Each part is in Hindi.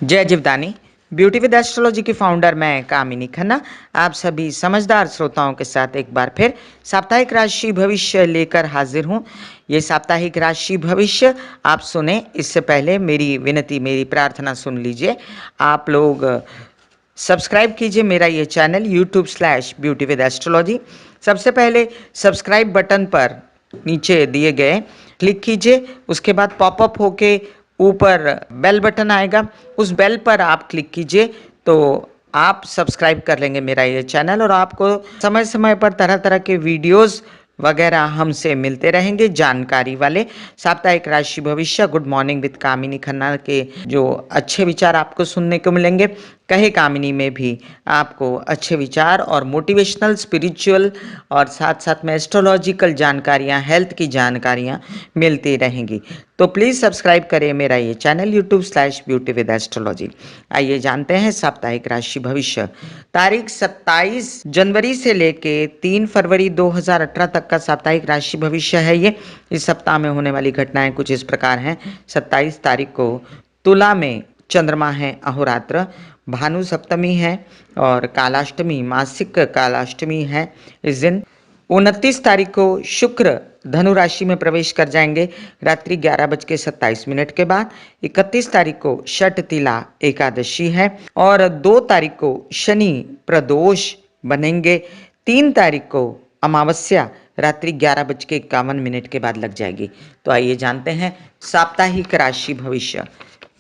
जय जीवदानी। ब्यूटी विद एस्ट्रोलॉजी की फाउंडर मैं कामिनी खन्ना आप सभी समझदार श्रोताओं के साथ एक बार फिर साप्ताहिक राशि भविष्य लेकर हाजिर हूँ। ये साप्ताहिक राशि भविष्य आप सुने इससे पहले मेरी विनती, मेरी प्रार्थना सुन लीजिए। आप लोग सब्सक्राइब कीजिए मेरा ये चैनल YouTube/ब्यूटी विद एस्ट्रोलॉजी। सबसे पहले सब्सक्राइब बटन पर नीचे दिए गए क्लिक कीजिए। उसके बाद पॉपअप होके ऊपर बेल बटन आएगा, उस बेल पर आप क्लिक कीजिए तो आप सब्सक्राइब कर लेंगे मेरा ये चैनल और आपको समय समय पर तरह तरह के वीडियोस वगैरह हमसे मिलते रहेंगे, जानकारी वाले। साप्ताहिक राशि भविष्य गुड मॉर्निंग विद कामिनी खन्ना के जो अच्छे विचार आपको सुनने को मिलेंगे, कहे कामिनी में भी आपको अच्छे विचार और मोटिवेशनल, स्पिरिचुअल और साथ साथ में एस्ट्रोलॉजिकल जानकारियां, हेल्थ की जानकारियां मिलती रहेंगी। तो प्लीज़ सब्सक्राइब करें मेरा ये चैनल YouTube/ब्यूटी विद एस्ट्रोलॉजी। आइए जानते हैं साप्ताहिक राशि भविष्य। तारीख 27 जनवरी से लेके 3 फरवरी 2018 तक का साप्ताहिक राशि भविष्य है ये। इस सप्ताह में होने वाली घटनाएं कुछ इस प्रकार हैं। 27 तारीख को तुला में चंद्रमा है अहोरात्र, भानु सप्तमी है और कालाष्टमी, मासिक कालाष्टमी है इस दिन। 29 तारीख को शुक्र धनु राशि में प्रवेश कर जाएंगे रात्रि 11:27 के बाद। 31 तारीख को षटतिला एकादशी है और 2 तारीख को शनि प्रदोष बनेंगे। 3 तारीख को अमावस्या रात्रि 11:51 के बाद लग जाएगी। तो आइए जानते हैं साप्ताहिक राशि भविष्य।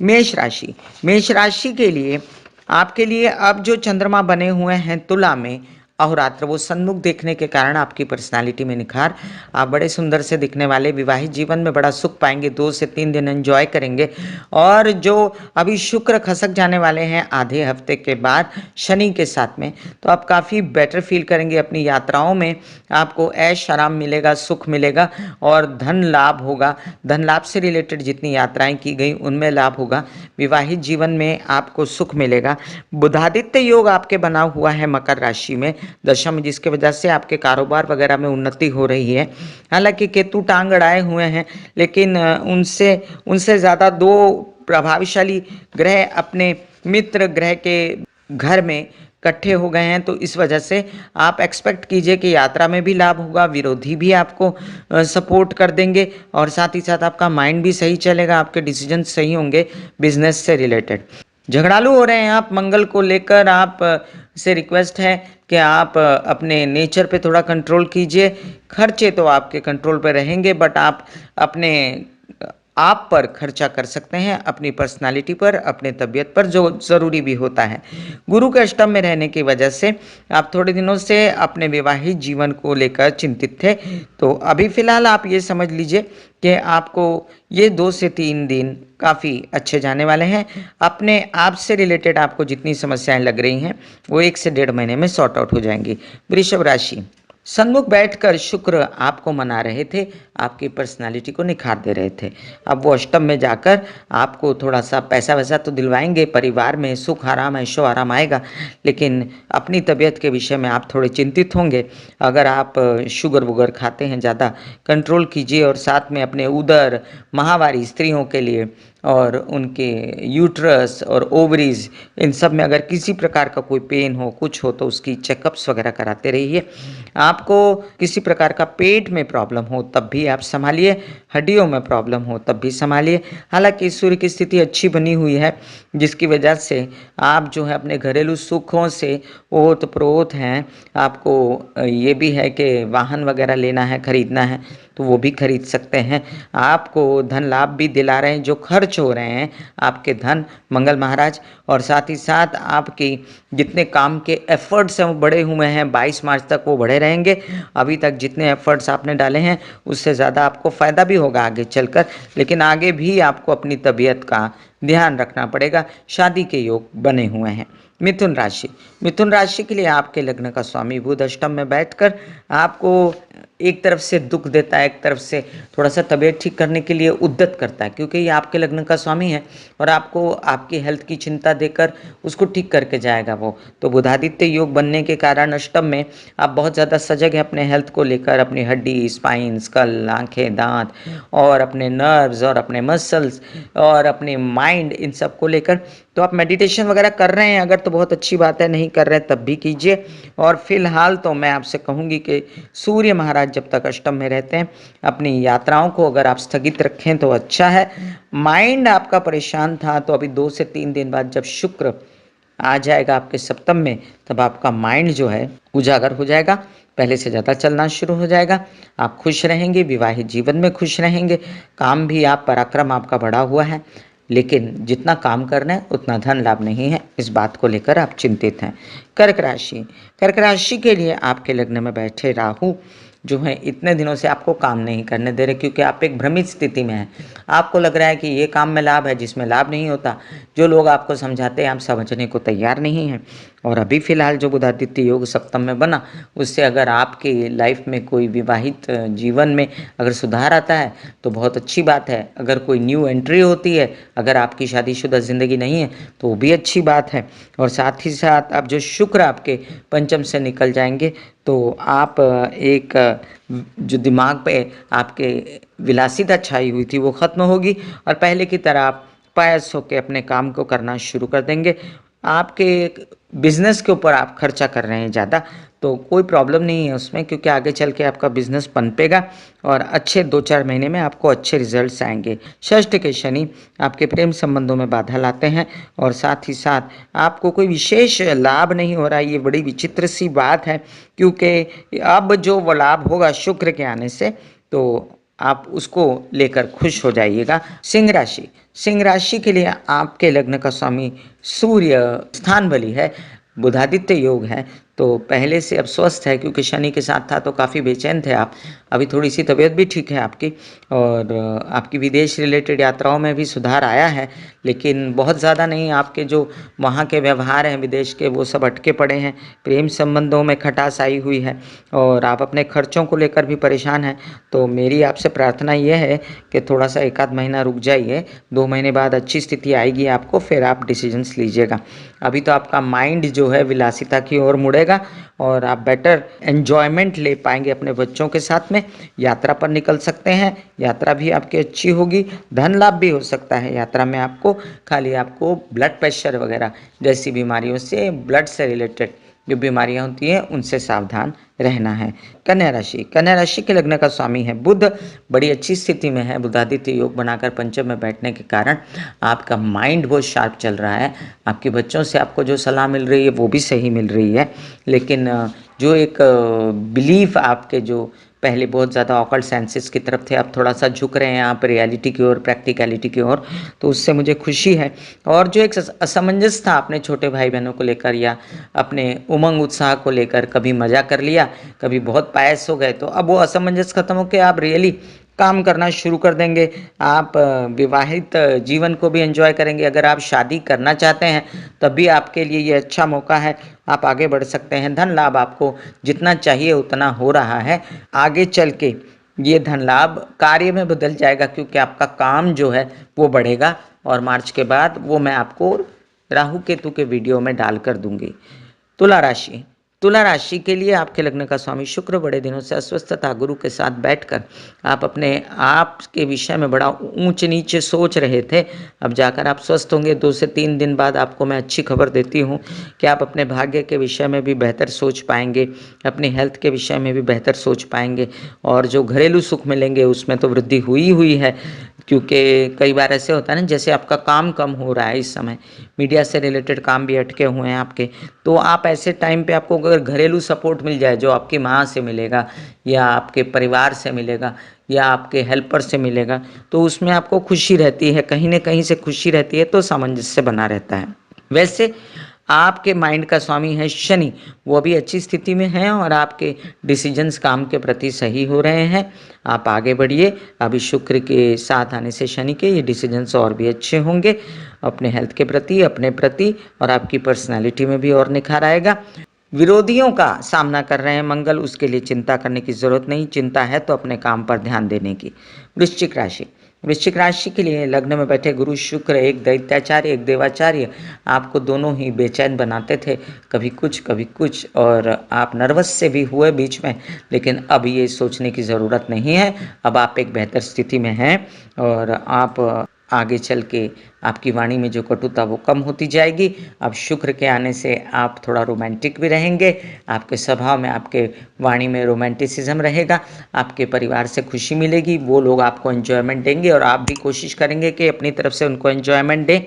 मेष राशि के लिए आपके लिए अब जो चंद्रमा बने हुए हैं तुला में अहोरात्र, वो सन्मुख देखने के कारण आपकी पर्सनालिटी में निखार, आप बड़े सुंदर से दिखने वाले, विवाहित जीवन में बड़ा सुख पाएंगे, 2 से 3 दिन एंजॉय करेंगे। और जो अभी शुक्र खसक जाने वाले हैं आधे हफ्ते के बाद शनि के साथ में, तो आप काफ़ी बेटर फील करेंगे अपनी यात्राओं में। आपको ऐश आराम मिलेगा, सुख मिलेगा और धन लाभ होगा। धन लाभ से रिलेटेड जितनी यात्राएं की गई उनमें लाभ होगा। विवाहित जीवन में आपको सुख मिलेगा। बुधादित्य योग आपके बना हुआ है मकर राशि में दशम, जिसके वजह से आपके कारोबार वगैरह में उन्नति हो रही है। हालांकि केतु टांग अड़ाए हुए हैं, लेकिन उनसे उनसे ज़्यादा 2 प्रभावशाली ग्रह अपने मित्र ग्रह के घर में इकट्ठे हो गए हैं, तो इस वजह से आप एक्सपेक्ट कीजिए कि यात्रा में भी लाभ होगा, विरोधी भी आपको सपोर्ट कर देंगे और साथ ही साथ आपका माइंड भी सही चलेगा, आपके डिसीजन सही होंगे बिजनेस से रिलेटेड। झगड़ालू हो रहे हैं आप मंगल को लेकर, आप से रिक्वेस्ट है कि आप अपने नेचर पे थोड़ा कंट्रोल कीजिए। खर्चे तो आपके कंट्रोल पे रहेंगे, बट आप अपने आप पर खर्चा कर सकते हैं, अपनी पर्सनालिटी पर, अपने तबीयत पर, जो ज़रूरी भी होता है। गुरु के अष्टम में रहने की वजह से आप थोड़े दिनों से अपने वैवाहिक जीवन को लेकर चिंतित थे, तो अभी फ़िलहाल आप ये समझ लीजिए कि आपको ये 2 से 3 दिन काफ़ी अच्छे जाने वाले हैं। अपने आप से रिलेटेड आपको जितनी समस्याएं लग रही हैं वो 1 से 1.5 महीने में सॉर्ट आउट हो जाएंगी। वृषभ राशि, सन्मुख बैठकर शुक्र आपको मना रहे थे, आपकी पर्सनालिटी को निखार दे रहे थे। अब वो अष्टम में जाकर आपको थोड़ा सा पैसा वैसा तो दिलवाएंगे, परिवार में सुख आराम ऐशो आराम आएगा, लेकिन अपनी तबीयत के विषय में आप थोड़े चिंतित होंगे। अगर आप शुगर वुगर खाते हैं ज़्यादा, कंट्रोल कीजिए और साथ में अपने उदर, माहवारी स्त्रियों के लिए और उनके यूट्रस और ओवरीज, इन सब में अगर किसी प्रकार का कोई पेन हो, कुछ हो, तो उसकी चेकअप्स वगैरह कराते रहिए। आपको किसी प्रकार का पेट में प्रॉब्लम हो तब भी आप संभालिए, हड्डियों में प्रॉब्लम हो तब भी संभालिए। हालांकि सूर्य की स्थिति अच्छी बनी हुई है, जिसकी वजह से आप जो है अपने घरेलू सुखों से ओत प्रोत हैं। आपको ये भी है कि वाहन वगैरह लेना है, खरीदना है, तो वो भी खरीद सकते हैं। आपको धन लाभ भी दिला रहे हैं, जो खर्च हो रहे हैं आपके धन मंगल महाराज, और साथ ही साथ आपकी जितने काम के एफर्ट्स हैं वो बढ़े हुए हैं। 22 मार्च तक वो बढ़े रहेंगे। अभी तक जितने एफर्ट्स आपने डाले हैं उससे ज़्यादा आपको फ़ायदा भी होगा आगे चलकर, लेकिन आगे भी आपको अपनी तबीयत का ध्यान रखना पड़ेगा। शादी के योग बने हुए हैं। मिथुन राशि के लिए आपके लग्न का स्वामी बुध अष्टम में बैठकर आपको एक तरफ से दुख देता है, एक तरफ से थोड़ा सा तबीयत ठीक करने के लिए उद्यत करता है, क्योंकि ये आपके लग्न का स्वामी है और आपको आपकी हेल्थ की चिंता देकर उसको ठीक करके जाएगा वो। तो बुधादित्य योग बनने के कारण अष्टम में आप बहुत ज़्यादा सजग हैं अपने हेल्थ को लेकर, अपनी हड्डी, स्पाइन, स्कल, आँखें, दांत और अपने नर्व्स और अपने मसल्स और अपने माइंड, इन सब को लेकर तो आप मेडिटेशन वगैरह कर रहे हैं अगर तो बहुत अच्छी बात है, नहीं कर रहे हैं तब भी कीजिए। और फिलहाल तो मैं आपसे कहूँगी कि सूर्य महाराज जब तक अष्टम में रहते हैं, अपनी यात्राओं को अगर आप स्थगित रखें तो अच्छा है। माइंड आपका परेशान था, तो अभी 2 से 3 दिन बाद जब शुक्र आ जाएगा आपके सप्तम में, तब आपका माइंड जो है उजागर हो जाएगा, पहले से ज़्यादा चलना शुरू हो जाएगा। आप खुश रहेंगे, विवाहित जीवन में खुश रहेंगे, काम भी आप पराक्रम आपका बढ़ा हुआ है, लेकिन जितना काम करना है उतना धन लाभ नहीं है, इस बात को लेकर आप चिंतित हैं। कर्क राशि, कर्क राशि के लिए आपके लग्न में बैठे राहु जो है इतने दिनों से आपको काम नहीं करने दे रहे, क्योंकि आप एक भ्रमित स्थिति में हैं। आपको लग रहा है कि ये काम में लाभ है जिसमें लाभ नहीं होता। जो लोग आपको समझाते हैं आप समझने को तैयार नहीं हैं। और अभी फिलहाल जो बुधादित्य योग सप्तम में बना, उससे अगर आपकी लाइफ में कोई विवाहित जीवन में अगर सुधार आता है तो बहुत अच्छी बात है। अगर कोई न्यू एंट्री होती है, अगर आपकी शादीशुदा ज़िंदगी नहीं है तो वो भी अच्छी बात है। और साथ ही साथ अब जो शुक्र आपके पंचम से निकल जाएंगे, तो आप एक जो दिमाग पे आपके विलासिता छाई हुई थी वो ख़त्म होगी, और पहले की तरह आप पायस होकर अपने काम को करना शुरू कर देंगे। आपके बिजनेस के ऊपर आप खर्चा कर रहे हैं ज़्यादा, तो कोई प्रॉब्लम नहीं है उसमें, क्योंकि आगे चल के आपका बिजनेस पनपेगा और अच्छे 2-4 महीने में आपको अच्छे रिजल्ट्स आएंगे। षष्ठ के शनि आपके प्रेम संबंधों में बाधा लाते हैं, और साथ ही साथ आपको कोई विशेष लाभ नहीं हो रहा है। ये बड़ी विचित्र सी बात है, क्योंकि अब जो वो लाभ होगा शुक्र के आने से, तो आप उसको लेकर खुश हो जाइएगा। सिंह राशि, सिंह राशि के लिए आपके लग्न का स्वामी सूर्य स्थान बली है, बुधादित्य योग है, तो पहले से अब स्वस्थ है, क्योंकि शनि के साथ था तो काफ़ी बेचैन थे आप। अभी थोड़ी सी तबीयत भी ठीक है आपकी, और आपकी विदेश रिलेटेड यात्राओं में भी सुधार आया है, लेकिन बहुत ज़्यादा नहीं। आपके जो वहाँ के व्यवहार हैं विदेश के, वो सब अटके पड़े हैं। प्रेम संबंधों में खटास आई हुई है, और आप अपने खर्चों को लेकर भी परेशान हैं। तो मेरी आपसे प्रार्थना ये है कि थोड़ा सा 1 आध महीना रुक जाइए, 2 महीने बाद अच्छी स्थिति आएगी आपको, फिर आप डिसीजंस लीजिएगा। अभी तो आपका माइंड जो है विलासिता की ओर मुड़ेगा, और आप बेटर एन्जॉयमेंट ले पाएंगे अपने बच्चों के साथ में। यात्रा पर निकल सकते हैं, यात्रा भी आपकी अच्छी होगी, धन लाभ भी हो सकता है यात्रा में आपको। खाली आपको ब्लड प्रेशर वगैरह जैसी बीमारियों से, ब्लड से रिलेटेड जो बीमारियां होती हैं उनसे सावधान रहना है। कन्या राशि, कन्या राशि के लग्न का स्वामी है बुध, बड़ी अच्छी स्थिति में है। बुधादित्य योग बनाकर पंचम में बैठने के कारण आपका माइंड बहुत शार्प चल रहा है। आपके बच्चों से आपको जो सलाह मिल रही है वो भी सही मिल रही है, लेकिन जो एक बिलीफ आपके जो पहले बहुत ज़्यादा ऑकल्ट सेंसेस की तरफ थे, अब थोड़ा सा झुक रहे हैं आप रियलिटी की ओर, प्रैक्टिकलिटी की ओर, तो उससे मुझे खुशी है। और जो एक असमंजस था अपने छोटे भाई बहनों को लेकर, या अपने उमंग उत्साह को लेकर, कभी मजा कर लिया, कभी बहुत पायस हो गए, तो अब वो असमंजस खत्म होकर आप रियली काम करना शुरू कर देंगे। आप विवाहित जीवन को भी एंजॉय करेंगे। अगर आप शादी करना चाहते हैं तब भी आपके लिए ये अच्छा मौका है, आप आगे बढ़ सकते हैं। धन लाभ आपको जितना चाहिए उतना हो रहा है। आगे चल के ये धन लाभ कार्य में बदल जाएगा, क्योंकि आपका काम जो है वो बढ़ेगा, और मार्च के बाद वो मैं आपको राहु केतु के वीडियो में डालकर दूंगी। तुला राशि, तुला राशि के लिए आपके लग्न का स्वामी शुक्र बड़े दिनों से अस्वस्थ था। गुरु के साथ बैठकर आप अपने आप के विषय में बड़ा ऊंच नीचे सोच रहे थे, अब जाकर आप स्वस्थ होंगे। 2 से 3 दिन बाद आपको मैं अच्छी खबर देती हूँ कि आप अपने भाग्य के विषय में भी बेहतर सोच पाएंगे, अपनी हेल्थ के विषय में भी बेहतर सोच पाएंगे, और जो घरेलू सुख मिलेंगे उसमें तो वृद्धि हुई है। क्योंकि कई बार ऐसे होता है ना, जैसे आपका काम कम हो रहा है इस समय, मीडिया से रिलेटेड काम भी अटके हुए हैं आपके, तो आप ऐसे टाइम पे आपको अगर घरेलू सपोर्ट मिल जाए, जो आपकी माँ से मिलेगा, या आपके परिवार से मिलेगा, या आपके हेल्पर से मिलेगा, तो उसमें आपको खुशी रहती है, कहीं ना कहीं से खुशी रहती है, तो सामंजस्य बना रहता है। वैसे आपके माइंड का स्वामी है शनि, वो भी अच्छी स्थिति में है, और आपके डिसीजंस काम के प्रति सही हो रहे हैं। आप आगे बढ़िए। अभी शुक्र के साथ आने से शनि के ये डिसीजंस और भी अच्छे होंगे, अपने हेल्थ के प्रति, अपने प्रति, और आपकी पर्सनैलिटी में भी और निखार आएगा। विरोधियों का सामना कर रहे हैं मंगल, उसके लिए चिंता करने की जरूरत नहीं। चिंता है तो अपने काम पर ध्यान देने की। वृश्चिक राशि, वृश्चिक राशि के लिए लग्न में बैठे गुरु शुक्र, एक दैत्याचार्य एक देवाचार्य, आपको दोनों ही बेचैन बनाते थे, कभी कुछ, और आप नर्वस से भी हुए बीच में, लेकिन अब ये सोचने की ज़रूरत नहीं है। अब आप एक बेहतर स्थिति में हैं, और आप आगे चल के आपकी वाणी में जो कटुता वो कम होती जाएगी। अब शुक्र के आने से आप थोड़ा रोमांटिक भी रहेंगे, आपके स्वभाव में, आपके वाणी में रोमांटिसिज्म रहेगा, आपके परिवार से खुशी मिलेगी, वो लोग आपको एन्जॉयमेंट देंगे और आप भी कोशिश करेंगे कि अपनी तरफ से उनको एन्जॉयमेंट दें।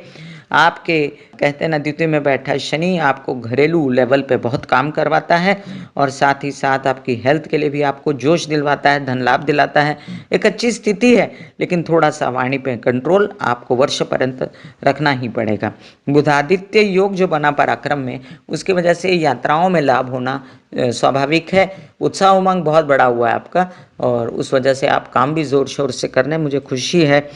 आपके कहते हैं ना द्वितीय में बैठा शनि आपको घरेलू लेवल पे बहुत काम करवाता है और साथ ही साथ आपकी हेल्थ के लिए भी आपको जोश दिलवाता है, धन लाभ दिलाता है। एक अच्छी स्थिति है, लेकिन थोड़ा-सा वाणी पे कंट्रोल आपको वर्ष पर्यंत रखना ही पड़ेगा। बुधादित्य योग जो बना पराक्रम में, उसकी वजह से यात्राओं में लाभ होना स्वाभाविक है। उत्साह उमंग बहुत बड़ा हुआ है आपका और उस वजह से आप काम भी ज़ोर-शोर से कर रहे हैं, मुझे खुशी है।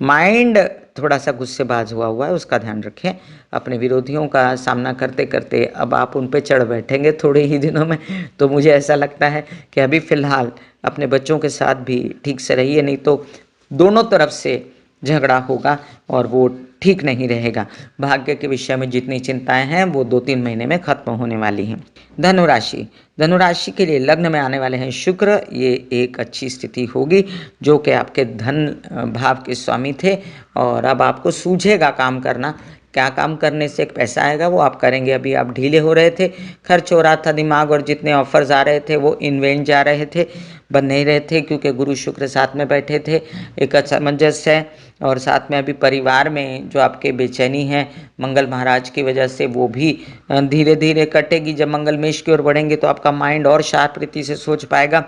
माइंड थोड़ा-सा गुस्सेबाज हुआ है, उसका ध्यान रखें। अपने विरोधियों का सामना करते-करते अब आप उन पे चढ़ बैठेंगे थोड़े ही दिनों में, तो मुझे ऐसा लगता है कि अभी फ़िलहाल अपने बच्चों के साथ भी ठीक से रहिए, नहीं तो दोनों तरफ से झगड़ा होगा और वो ठीक नहीं रहेगा। भाग्य के विषय में जितनी चिंताएँ हैं, वो 2-3 महीने में खत्म होने वाली हैं। धनुराशि, धनुराशि के लिए लग्न में आने वाले हैं शुक्र, ये एक अच्छी स्थिति होगी जो कि आपके धन भाव के स्वामी थे और अब आपको सूझेगा काम करना। क्या काम करने से एक पैसा आएगा वो आप करेंगे। अभी आप ढीले हो रहे थे, खर्च हो रहा था दिमाग और जितने ऑफ़र्स आ रहे थे वो इन वेन जा रहे थे, बन नहीं रहे थे क्योंकि गुरु शुक्र साथ में बैठे थे। एक असमंजस है और साथ में अभी परिवार में जो आपके बेचैनी है मंगल महाराज की वजह से वो भी धीरे-धीरे कटेगी। जब मंगल मेष की ओर बढ़ेंगे तो आपका माइंड और शार्प रीति से सोच पाएगा।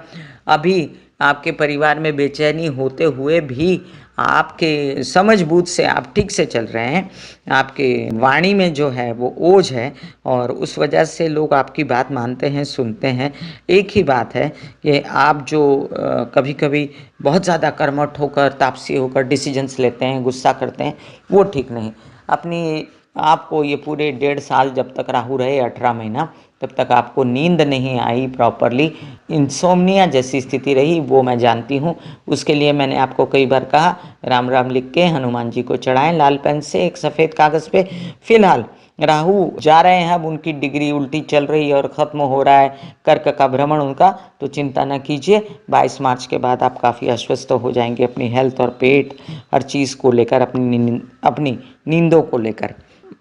अभी आपके परिवार में बेचैनी होते हुए भी आपके समझ-बूझ से आप ठीक से चल रहे हैं। आपके वाणी में जो है वो ओज है और उस वजह से लोग आपकी बात मानते हैं, सुनते हैं। एक ही बात है कि आप जो कभी-कभी बहुत ज़्यादा कर्मठ होकर, तापसी होकर डिसीजंस लेते हैं, गुस्सा करते हैं, वो ठीक नहीं। अपनी आपको ये पूरे 1.5 साल जब तक राहु रहे 18 महीना, तब तक आपको नींद नहीं आई प्रॉपरली, इंसोम्निया जैसी स्थिति रही, वो मैं जानती हूँ। उसके लिए मैंने आपको कई बार कहा, राम राम लिख के हनुमान जी को चढ़ाएं लाल पेन से एक सफ़ेद कागज़ पे। फिलहाल राहु जा रहे हैं, अब उनकी डिग्री उल्टी चल रही है और ख़त्म हो रहा है कर्क का भ्रमण उनका, तो चिंता न कीजिए। 22 मार्च के बाद आप काफ़ी आश्वस्त हो जाएंगे अपनी हेल्थ और पेट, हर चीज़ को लेकर, अपनी नींदों को लेकर।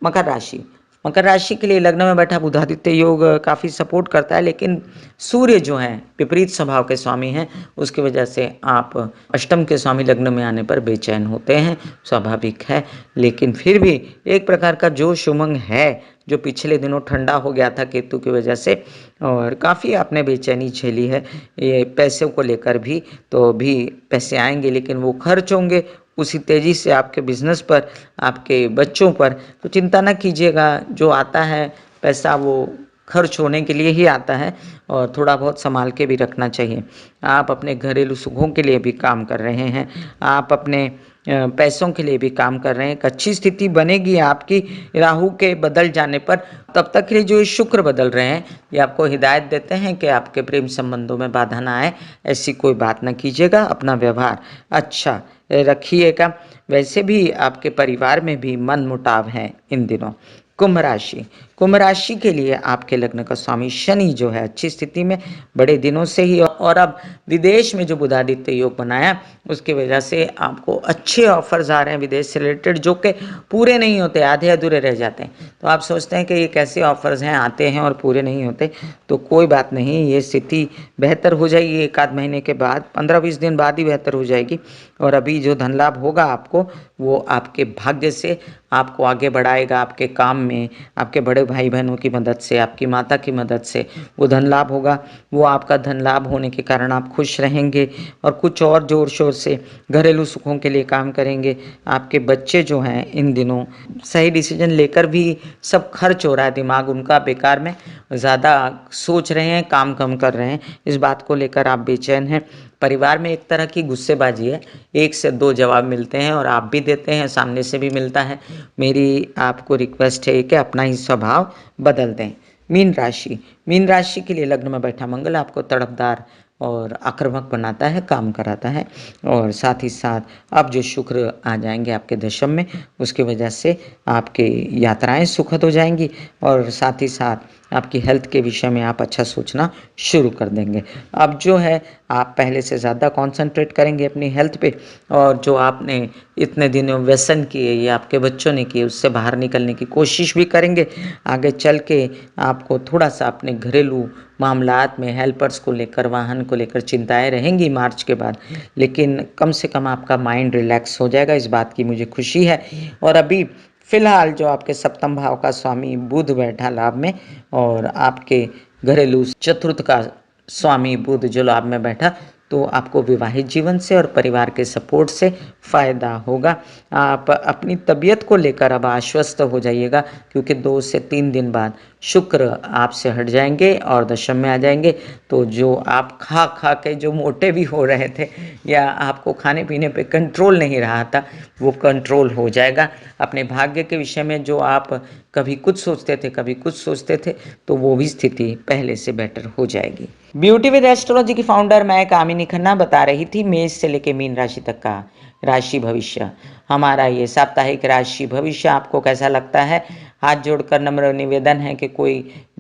मकर राशि, मकर राशि के लिए लग्न में बैठा बुधादित्य योग काफ़ी सपोर्ट करता है, लेकिन सूर्य जो हैं विपरीत स्वभाव के स्वामी हैं, उसकी वजह से आप अष्टम के स्वामी लग्न में आने पर बेचैन होते हैं, स्वाभाविक है। लेकिन फिर भी एक प्रकार का जोश उमंग है जो पिछले दिनों ठंडा हो गया था केतु की वजह से और काफ़ी आपने बेचैनी झेली है ये पैसों को लेकर भी। तो अभी पैसे आएंगे लेकिन वो खर्च होंगे उसी तेज़ी से आपके बिज़नेस पर, आपके बच्चों पर। तो चिंता ना कीजिएगा, जो आता है पैसा वो खर्च होने के लिए ही आता है और थोड़ा बहुत संभाल के भी रखना चाहिए। आप अपने घरेलू सुखों के लिए भी काम कर रहे हैं, आप अपने पैसों के लिए भी काम कर रहे हैं। एक अच्छी स्थिति बनेगी आपकी राहु के बदल जाने पर। तब तक के लिए जो ये शुक्र बदल रहे हैं, ये आपको हिदायत देते हैं कि आपके प्रेम संबंधों में बाधा ना आए, ऐसी कोई बात ना कीजिएगा। अपना व्यवहार अच्छा रखिएगा। वैसे भी आपके परिवार में भी मनमुटाव है इन दिनों। कुंभ राशि, कुंभ राशि के लिए आपके लग्न का स्वामी शनि जो है अच्छी स्थिति में बड़े दिनों से ही, और अब विदेश में जो बुधादित्य योग बनाया उसकी वजह से आपको अच्छे ऑफर्स आ रहे हैं विदेश से रिलेटेड, जो कि पूरे नहीं होते, आधे अधूरे रह जाते हैं। तो आप सोचते हैं कि ये कैसे ऑफर्स हैं, आते हैं और पूरे नहीं होते। तो कोई बात नहीं, ये स्थिति बेहतर हो जाएगी एक आध महीने के बाद, 15-20 दिन बाद ही बेहतर हो जाएगी। और अभी जो धन लाभ होगा आपको, वो आपके भाग्य से आपको आगे बढ़ाएगा। आपके काम में, आपके बड़े भाई बहनों की मदद से, आपकी माता की मदद से वो धन लाभ होगा। वो आपका धन लाभ होने के कारण आप खुश रहेंगे और कुछ और ज़ोर शोर से घरेलू सुखों के लिए काम करेंगे। आपके बच्चे जो हैं इन दिनों सही डिसीजन लेकर भी सब खर्च हो रहा है, दिमाग उनका बेकार में, ज़्यादा सोच रहे हैं, काम कम कर रहे हैं। इस बात को लेकर आप बेचैन हैं। परिवार में एक तरह की गुस्सेबाजी है, एक से दो जवाब मिलते हैं और आप भी देते हैं, सामने से भी मिलता है। मेरी आपको रिक्वेस्ट है कि अपना ही स्वभाव बदल दें। मीन राशि, मीन राशि के लिए लग्न में बैठा मंगल आपको तड़पदार और आक्रामक बनाता है, काम कराता है और साथ ही साथ अब जो शुक्र आ जाएंगे आपके दशम में, उसकी वजह से आपके यात्राएं सुखद हो जाएंगी और साथ ही साथ आपकी हेल्थ के विषय में आप अच्छा सोचना शुरू कर देंगे। अब जो है आप पहले से ज़्यादा कॉन्संट्रेट करेंगे अपनी हेल्थ पे, और जो आपने इतने दिनों व्यसन किए या आपके बच्चों ने किए, उससे बाहर निकलने की कोशिश भी करेंगे। आगे चल के आपको थोड़ा-सा अपने घरेलू मामलात में हेल्पर्स को लेकर, वाहन को लेकर चिंताएँ रहेंगी मार्च के बाद, लेकिन कम से कम आपका माइंड रिलैक्स हो जाएगा, इस बात की मुझे खुशी है। और अभी फ़िलहाल जो आपके सप्तम भाव का स्वामी बुध बैठा लाभ में, और आपके घरेलू चतुर्थ का स्वामी बुध जो लाभ में बैठा, तो आपको विवाहित जीवन से और परिवार के सपोर्ट से फ़ायदा होगा। आप अपनी तबीयत को लेकर अब आश्वस्त हो जाइएगा, क्योंकि 2 से 3 दिन बाद शुक्र आपसे हट जाएंगे और दशम में आ जाएंगे। तो जो आप खा खा के जो मोटे भी हो रहे थे, या आपको खाने पीने पे कंट्रोल नहीं रहा था, वो कंट्रोल हो जाएगा। अपने भाग्य के विषय में जो आप कभी कुछ सोचते थे, कभी कुछ सोचते थे, तो वो भी स्थिति पहले से बेटर हो जाएगी। ब्यूटी विद एस्ट्रोलॉजी की फाउंडर मैं कामिनी खन्ना बता रही थी मेष से लेकर मीन राशि तक का राशि भविष्य। हमारा ये साप्ताहिक राशि भविष्य आपको कैसा लगता है? हाथ जोड़कर नम्र निवेदन है कि कोई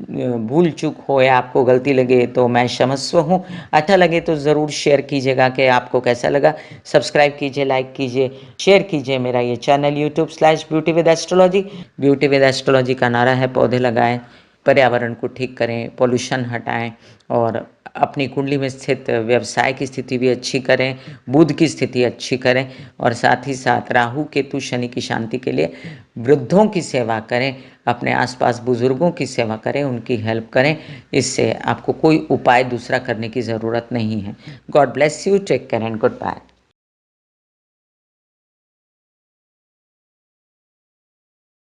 भूल चूक हो या आपको गलती लगे तो मैं क्षमस्व हूँ। अच्छा लगे तो ज़रूर शेयर कीजिएगा कि आपको कैसा लगा। सब्सक्राइब कीजिए, लाइक कीजिए, शेयर कीजिए मेरा ये चैनल YouTube/ब्यूटी with astrology. Beauty with astrology का नारा है पौधे लगाएं, पर्यावरण को ठीक करें, पॉल्यूशन हटाएं, और अपनी कुंडली में स्थित व्यवसाय की स्थिति भी अच्छी करें, बुध की स्थिति अच्छी करें, और साथ ही साथ राहु केतु शनि की शांति के लिए वृद्धों की सेवा करें, अपने आसपास बुजुर्गों की सेवा करें, उनकी हेल्प करें। इससे आपको कोई उपाय दूसरा करने की ज़रूरत नहीं है। God bless you, take care and good bye.